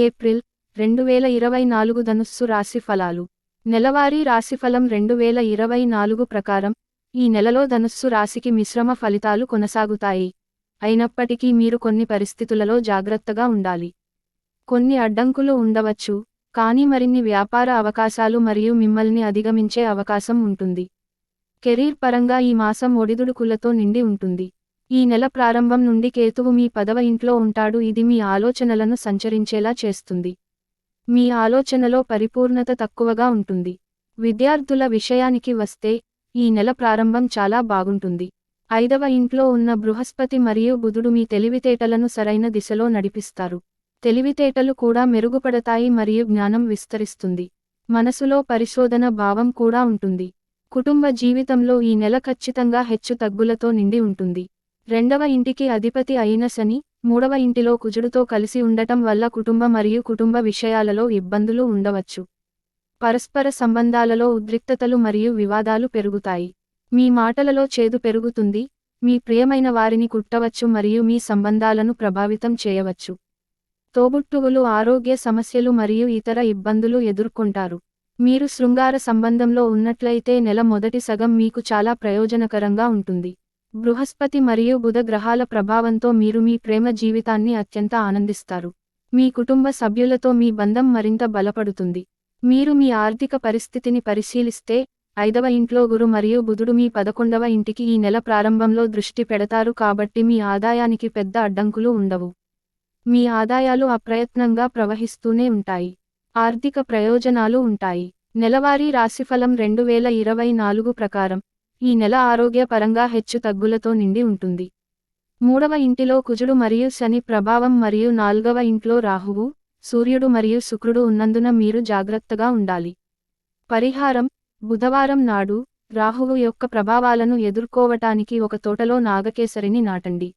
April 2024 ధనుస్సు రాశి ఫలాలు. నెలవారీ రాశిఫలం 2024 ప్రకారం ఈ నెలలో ధనుస్సు రాశికి మిశ్రమ ఫలితాలు కొనసాగుతాయి. అయినప్పటికీ మీరు కొన్ని పరిస్థితులలో జాగ్రత్తగా ఉండాలి. కొన్ని అడ్డంకులు ఉండవచ్చు, కానీ మరిన్ని వ్యాపార అవకాశాలు మరియు మిమ్మల్ని అధిగమించే అవకాశం ఉంటుంది. కెరీర్ పరంగా ఈ మాసం ఒడిదుడుకులతో నిండి ఉంటుంది. ఈ నెల ప్రారంభం నుండి కేతువు మీ 10వ ఇంట్లో ఉంటాడు, ఇది మీ ఆలోచనలను సంచరించేలా చేస్తుంది. మీ ఆలోచనలో పరిపూర్ణత తక్కువగా ఉంటుంది. విద్యార్థుల విషయానికి వస్తే ఈ నెల ప్రారంభం చాలా బాగుంటుంది. 5వ ఇంట్లో ఉన్న బృహస్పతి మరియు బుధుడు మీ తెలివితేటలను సరైన దిశలో నడిపిస్తారు. తెలివితేటలు కూడా మెరుగుపడతాయి మరియు జ్ఞానం విస్తరిస్తుంది. మనసులో పరిశోధన భావం కూడా ఉంటుంది. కుటుంబ జీవితంలో ఈ నెల ఖచ్చితంగా హెచ్చు తగ్గులతో నిండి ఉంటుంది. 2వ ఇంటికి అధిపతి అయిన శని 3వ ఇంటిలో కుజుడుతో కలిసి ఉండటం వల్ల కుటుంబ మరియు కుటుంబ విషయాలలో ఇబ్బందులు ఉండవచ్చు. పరస్పర సంబంధాలలో ఉద్రిక్తతలు మరియు వివాదాలు పెరుగుతాయి. మీ మాటలలో చేదు పెరుగుతుంది, మీ ప్రియమైన వారిని కుట్టవచ్చు మరియు మీ సంబంధాలను ప్రభావితం చేయవచ్చు. తోబుట్టువులు ఆరోగ్య సమస్యలు మరియు ఇతర ఇబ్బందులు ఎదుర్కొంటారు. మీరు శృంగార సంబంధంలో ఉన్నట్లయితే నెల మొదటి సగం మీకు చాలా ప్రయోజనకరంగా ఉంటుంది. బృహస్పతి మరియు బుధ గ్రహాల ప్రభావంతో మీరు మీ ప్రేమ జీవితాన్ని అత్యంత ఆనందిస్తారు. మీ కుటుంబ సభ్యులతో మీ బంధం మరింత బలపడుతుంది. మీరు మీ ఆర్థిక పరిస్థితిని పరిశీలిస్తే 5వ ఇంట్లో గురు మరియు బుధుడు మీ 11వ ఇంటికి ఈ నెల ప్రారంభంలో దృష్టి పెడతారు, కాబట్టి మీ ఆదాయానికి పెద్ద అడ్డంకులు ఉండవు. మీ ఆదాయాలు అప్రయత్నంగా ప్రవహిస్తూనే ఉంటాయి. ఆర్థిక ప్రయోజనాలు ఉంటాయి. నెలవారీ రాశిఫలం 2024 ప్రకారం ఈ నెల ఆరోగ్య పరంగా హెచ్చు తగ్గులతో నిండి ఉంటుంది. 3వ ఇంటిలో కుజుడు మరియు శని ప్రభావం మరియు 4వ ఇంట్లో రాహువు, సూర్యుడు మరియు శుక్రుడు ఉన్నందున మీరు జాగ్రత్తగా ఉండాలి. పరిహారం: బుధవారం నాడు రాహువు యొక్క ప్రభావాలను ఎదుర్కోవటానికి ఒక తోటలో నాగకేసరిని నాటండి.